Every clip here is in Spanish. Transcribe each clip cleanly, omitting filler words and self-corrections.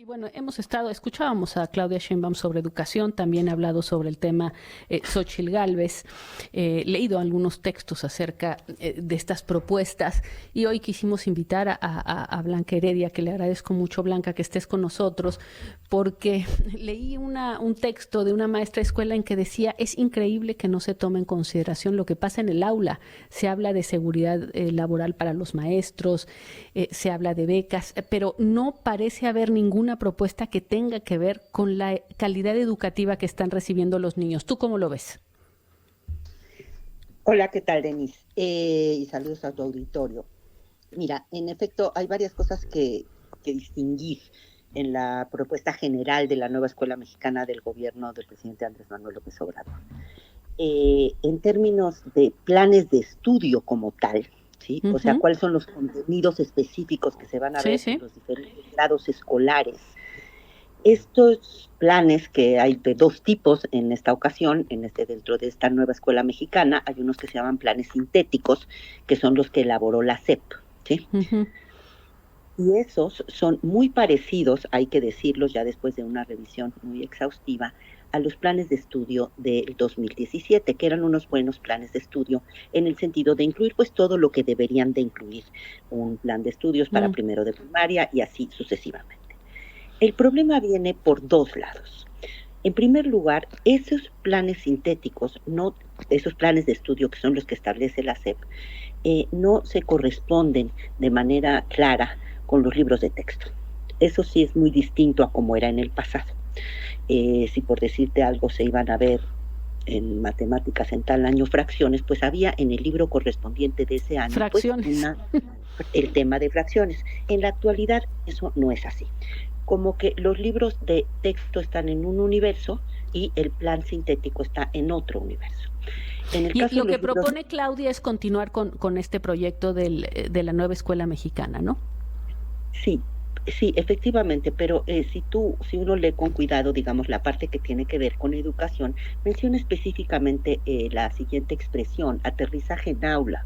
Y bueno, escuchábamos a Claudia Sheinbaum sobre educación, también ha hablado sobre el tema Xóchitl Gálvez, leído algunos textos acerca de estas propuestas, y hoy quisimos invitar a Blanca Heredia, que le agradezco mucho, Blanca, que estés con nosotros, porque leí un texto de una maestra de escuela en que decía: es increíble que no se tome en consideración lo que pasa en el aula. Se habla de seguridad laboral para los maestros, se habla de becas, pero no parece haber ninguna propuesta que tenga que ver con la calidad educativa que están recibiendo los niños. ¿Tú cómo lo ves? Hola, ¿qué tal, Denise? Y saludos a tu auditorio. Mira, en efecto, hay varias cosas que distinguir en la propuesta general de la nueva escuela mexicana del gobierno del presidente Andrés Manuel López Obrador. En términos de planes de estudio como tal, ¿sí? O sea, cuáles son los contenidos específicos que se van a Sí, ver en sí. los diferentes grados escolares. Estos planes, que hay de dos tipos en esta ocasión, dentro de esta nueva escuela mexicana, hay unos que se llaman planes sintéticos, que son los que elaboró la SEP, ¿sí? Y esos son muy parecidos, hay que decirlo ya después de una revisión muy exhaustiva, a los planes de estudio del 2017, que eran unos buenos planes de estudio en el sentido de incluir pues todo lo que deberían de incluir un plan de estudios para primero de primaria y así sucesivamente. El problema viene por dos lados. En primer lugar, esos planes sintéticos, esos planes de estudio que son los que establece la SEP, no se corresponden de manera clara con los libros de texto. Eso sí es muy distinto a como era en el pasado. Si por decirte algo se iban a ver en matemáticas en tal año fracciones, pues había en el libro correspondiente de ese año pues Fracciones. el tema de fracciones. En la actualidad eso no es así. Como que los libros de texto están en un universo y el plan sintético está en otro universo. En el Y caso lo de que los libros, propone Claudia es continuar con este proyecto de la nueva escuela mexicana, ¿no? sí, sí, efectivamente, pero si uno lee con cuidado, digamos, la parte que tiene que ver con educación, menciona específicamente la siguiente expresión: aterrizaje en aula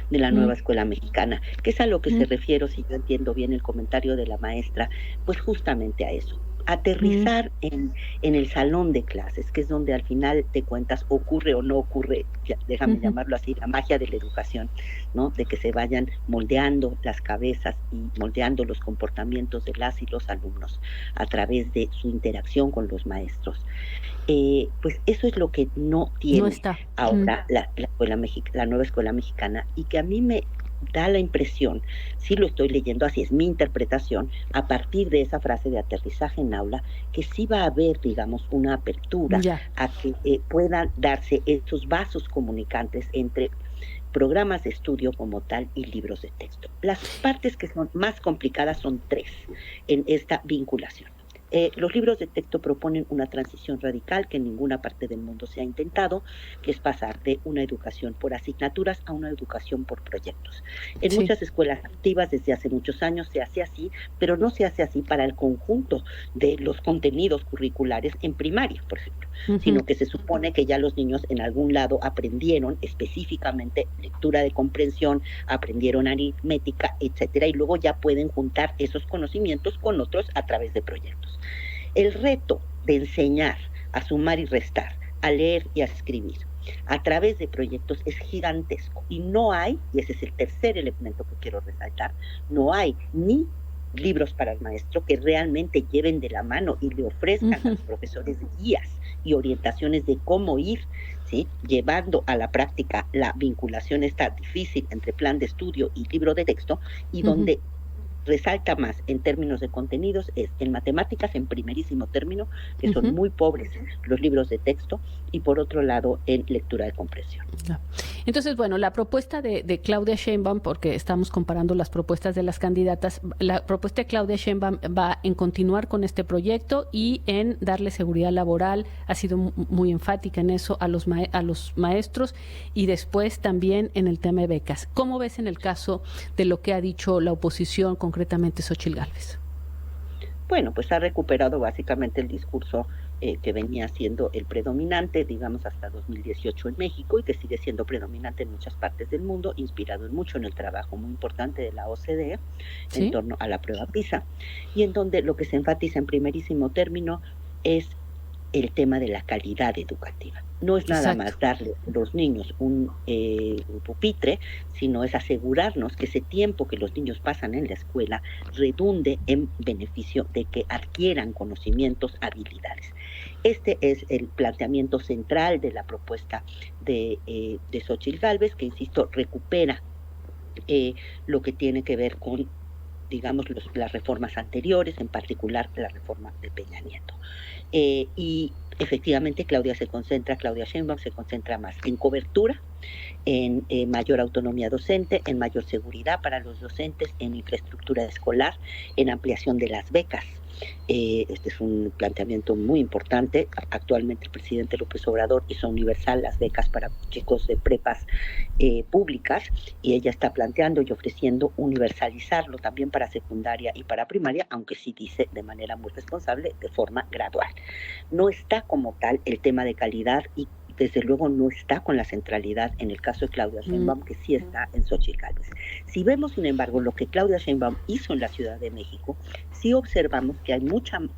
de la nueva escuela mexicana, que es a lo que se refiere, si yo entiendo bien el comentario de la maestra, pues justamente a eso. Aterrizar en el salón de clases, que es donde al final de cuentas ocurre o no ocurre, déjame llamarlo así, la magia de la educación, ¿no? De que se vayan moldeando las cabezas y moldeando los comportamientos de las y los alumnos a través de su interacción con los maestros. Pues eso es lo que no No tiene está. ahora la nueva escuela mexicana, y que a mí me da la impresión, si lo estoy leyendo así, es mi interpretación, a partir de esa frase de aterrizaje en aula, que sí va a haber, digamos, una apertura Ya. a que puedan darse estos vasos comunicantes entre programas de estudio como tal y libros de texto. Las partes que son más complicadas son tres en esta vinculación. Los libros de texto proponen una transición radical que en ninguna parte del mundo se ha intentado, que es pasar de una educación por asignaturas a una educación por proyectos. En Sí. muchas escuelas activas desde hace muchos años se hace así, pero no se hace así para el conjunto de los contenidos curriculares en primaria, por ejemplo, sino que se supone que ya los niños en algún lado aprendieron específicamente lectura de comprensión, aprendieron aritmética, etcétera, y luego ya pueden juntar esos conocimientos con otros a través de proyectos. El reto de enseñar a sumar y restar, a leer y a escribir a través de proyectos es gigantesco, y no hay, y ese es el tercer elemento que quiero resaltar, no hay ni libros para el maestro que realmente lleven de la mano y le ofrezcan a los profesores guías y orientaciones de cómo ir, ¿sí?, llevando a la práctica la vinculación esta difícil entre plan de estudio y libro de texto, y donde resalta más en términos de contenidos es en matemáticas, en primerísimo término, que son muy pobres los libros de texto, y por otro lado en lectura de comprensión. Entonces, bueno, la propuesta de Claudia Sheinbaum, porque estamos comparando las propuestas de las candidatas, la propuesta de Claudia Sheinbaum va en continuar con este proyecto y en darle seguridad laboral, ha sido muy enfática en eso, a los maestros, y después también en el tema de becas. ¿Cómo ves en el caso de lo que ha dicho la oposición, concretamente Xóchitl Gálvez? Bueno, pues ha recuperado básicamente el discurso que venía siendo el predominante, digamos, hasta 2018 en México y que sigue siendo predominante en muchas partes del mundo, inspirado mucho en el trabajo muy importante de la OCDE ¿Sí? en torno a la prueba PISA, y en donde lo que se enfatiza en primerísimo término es el tema de la calidad educativa. No es nada Exacto. más darle a los niños un pupitre, sino es asegurarnos que ese tiempo que los niños pasan en la escuela redunde en beneficio de que adquieran conocimientos, habilidades. Este es el planteamiento central de la propuesta de Xóchitl Gálvez, que, insisto, recupera lo que tiene que ver con, digamos, las reformas anteriores, en particular la reforma de Peña Nieto. Y efectivamente Claudia Sheinbaum se concentra más en cobertura, en mayor autonomía docente, en mayor seguridad para los docentes, en infraestructura escolar, en ampliación de las becas. Este es un planteamiento muy importante. Actualmente el presidente López Obrador hizo universal las becas para chicos de prepas públicas, y ella está planteando y ofreciendo universalizarlo también para secundaria y para primaria, aunque sí dice de manera muy responsable, de forma gradual. No está como tal el tema de calidad, y desde luego no está con la centralidad en el caso de Claudia Sheinbaum, que sí está en Xóchitl Gálvez. Si vemos, sin embargo, lo que Claudia Sheinbaum hizo en la Ciudad de México, sí observamos que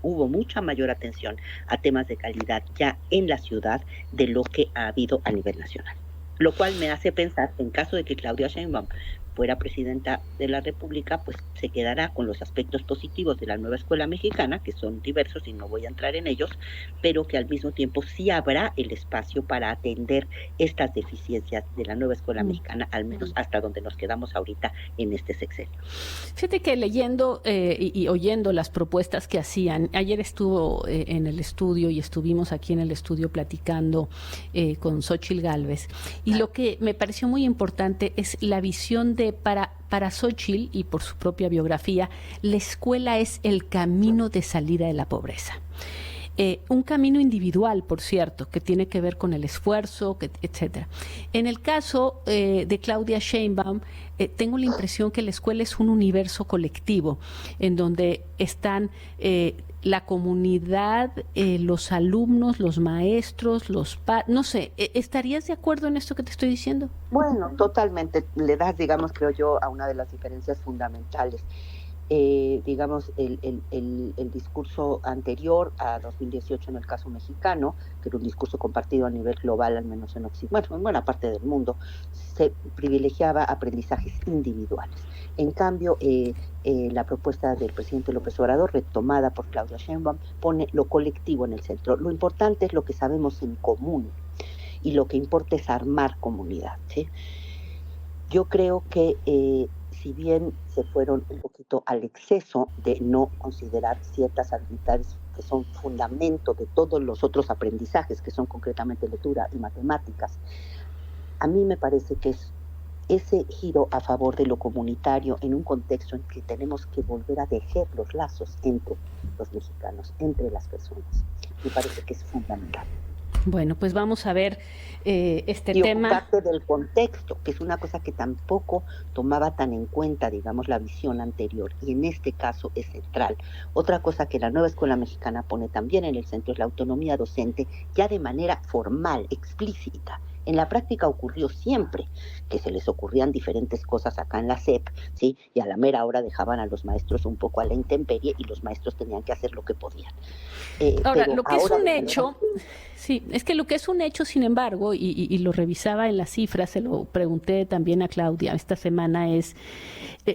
hubo mucha mayor atención a temas de calidad ya en la ciudad de lo que ha habido a nivel nacional. Lo cual me hace pensar, en caso de que Claudia Sheinbaum fuera presidenta de la República, pues se quedará con los aspectos positivos de la nueva escuela mexicana, que son diversos y no voy a entrar en ellos, pero que al mismo tiempo sí habrá el espacio para atender estas deficiencias de la nueva escuela mexicana, al menos hasta donde nos quedamos ahorita en este sexenio. Fíjate que leyendo y oyendo las propuestas que hacían, ayer estuvo en el estudio y estuvimos aquí en el estudio platicando con Xóchitl Gálvez, y lo que me pareció muy importante es la visión de para Xóchitl, y por su propia biografía, la escuela es el camino de salida de la pobreza. Un camino individual, por cierto, que tiene que ver con el esfuerzo, etcétera. En el caso de Claudia Sheinbaum, tengo la impresión que la escuela es un universo colectivo, en donde están la comunidad, los alumnos, los maestros, no sé, ¿estarías de acuerdo en esto que te estoy diciendo? Bueno, totalmente. Le das, digamos, creo yo, a una de las diferencias fundamentales. Digamos, el discurso anterior a 2018 en el caso mexicano, que era un discurso compartido a nivel global, al menos en Occidente, bueno, en buena parte del mundo, se privilegiaba aprendizajes individuales. En cambio, la propuesta del presidente López Obrador, retomada por Claudia Sheinbaum, pone lo colectivo en el centro. Lo importante es lo que sabemos en común, y lo que importa es armar comunidad, ¿sí? Yo creo que si bien se fueron un poquito al exceso de no considerar ciertas habilidades que son fundamento de todos los otros aprendizajes, que son concretamente lectura y matemáticas, a mí me parece que es ese giro a favor de lo comunitario en un contexto en que tenemos que volver a tejer los lazos entre los mexicanos, entre las personas. Me parece que es fundamental. Bueno, pues vamos a ver este Y tema. ocuparte del contexto, que es una cosa que tampoco tomaba tan en cuenta, digamos, la visión anterior, y en este caso es central. Otra cosa que la nueva escuela mexicana pone también en el centro es la autonomía docente, ya de manera formal, explícita. En la práctica ocurrió siempre que se les ocurrían diferentes cosas acá en la SEP, ¿sí? Y a la mera hora dejaban a los maestros un poco a la intemperie, y los maestros tenían que hacer lo que podían. Ahora, Pero lo que ahora es un hecho, sí, es que lo que es un hecho, sin embargo, y lo revisaba en las cifras, se lo pregunté también a Claudia esta semana, es,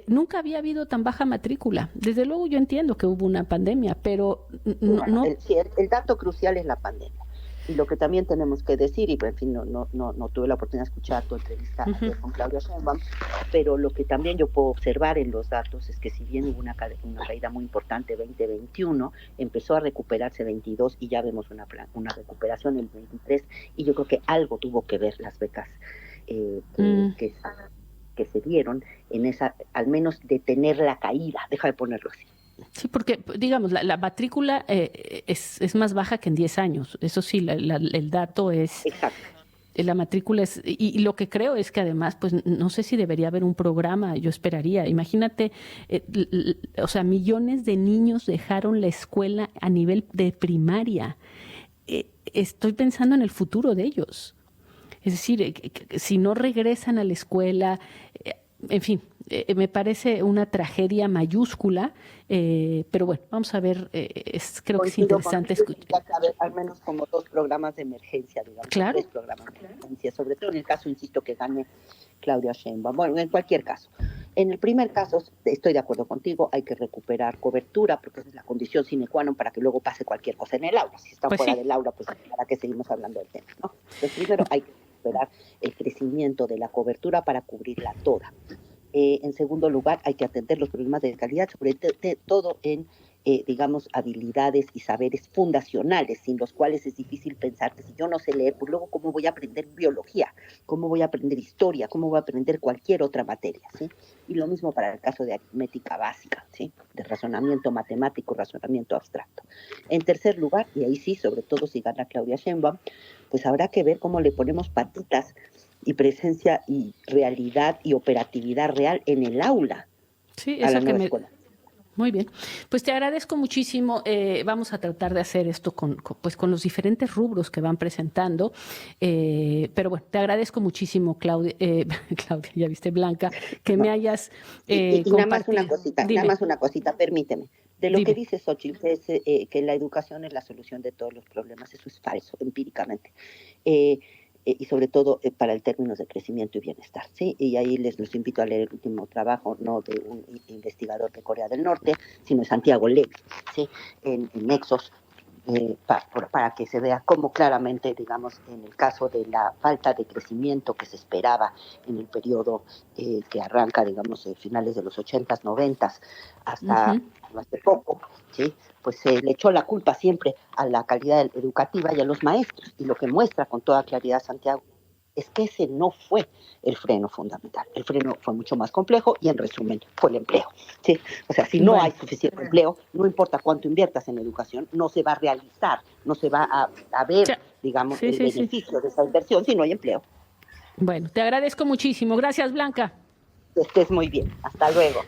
nunca había habido tan baja matrícula. Desde luego yo entiendo que hubo una pandemia, pero no. El dato crucial es la pandemia. Y lo que también tenemos que decir, y en fin, no tuve la oportunidad de escuchar tu entrevista ayer con Claudia Sheinbaum, pero lo que también yo puedo observar en los datos es que si bien hubo una caída muy importante 2021, empezó a recuperarse 22 y ya vemos una recuperación el 23, y yo creo que algo tuvo que ver las becas que se dieron en esa, al menos detener la caída, deja de ponerlo así. Sí, porque, digamos, la matrícula es más baja que en 10 años. Eso sí, el dato es... Exacto. La matrícula es... Y lo que creo es que además, pues no sé si debería haber un programa, yo esperaría. Imagínate, o sea, millones de niños dejaron la escuela a nivel de primaria. estoy pensando en el futuro de ellos. Es decir, si no regresan a la escuela, en fin, me parece una tragedia mayúscula, pero bueno, vamos a ver, creo que es Coincido interesante contigo, escuchar. que haber al menos como 2 programas de emergencia, digamos, o Claro, 3 programas de emergencia, sobre todo en el caso, insisto, que gane Claudia Sheinbaum. Bueno, en cualquier caso. En el primer caso, estoy de acuerdo contigo, hay que recuperar cobertura, porque esa es la condición sine qua non para que luego pase cualquier cosa en el aula. Si está pues fuera sí. del aula, pues para qué seguimos hablando del tema, ¿no? Entonces, primero hay que recuperar el crecimiento de la cobertura para cubrirla toda. En segundo lugar, hay que atender los problemas de calidad, sobre todo en, digamos, habilidades y saberes fundacionales, sin los cuales es difícil pensar que si yo no sé leer, pues luego cómo voy a aprender biología, cómo voy a aprender historia, cómo voy a aprender cualquier otra materia, ¿sí? Y lo mismo para el caso de aritmética básica, ¿sí? De razonamiento matemático, razonamiento abstracto. En tercer lugar, y ahí sí, sobre todo si gana Claudia Sheinbaum, pues habrá que ver cómo le ponemos patitas y presencia y realidad y operatividad real en el aula Sí, a la eso que nueva me... escuela. Muy bien, pues te agradezco muchísimo. Vamos a tratar de hacer esto pues con los diferentes rubros que van presentando. Pero bueno, te agradezco muchísimo, Claudia, Claudia, ya viste, Blanca, que me hayas Y compartido. nada Dime, más una cosita, permíteme. De lo que dime. dice Xochitl, que la educación es la solución de todos los problemas, eso es falso, empíricamente. Eh, y sobre todo para el términos de crecimiento y bienestar, ¿sí? Y ahí los invito a leer el último trabajo, no de un investigador de Corea del Norte, sino de Santiago Levy, ¿sí? En Nexos, para que se vea cómo claramente, digamos, en el caso de la falta de crecimiento que se esperaba en el periodo que arranca, digamos, finales de los 80s, 90s, hasta Ujú. hace poco, ¿sí? Pues se le echó la culpa siempre a la calidad educativa y a los maestros. Y lo que muestra con toda claridad Santiago es que ese no fue el freno fundamental. El freno fue mucho más complejo y, en resumen, fue el empleo, ¿sí? O sea, si no hay Bueno, suficiente empleo, no importa cuánto inviertas en educación, no se va a realizar, no se va a ver, ya. digamos, Sí, el sí, sí. beneficio de esa inversión si no hay empleo. Bueno, te agradezco muchísimo. Gracias, Blanca. Que estés muy bien. Hasta luego.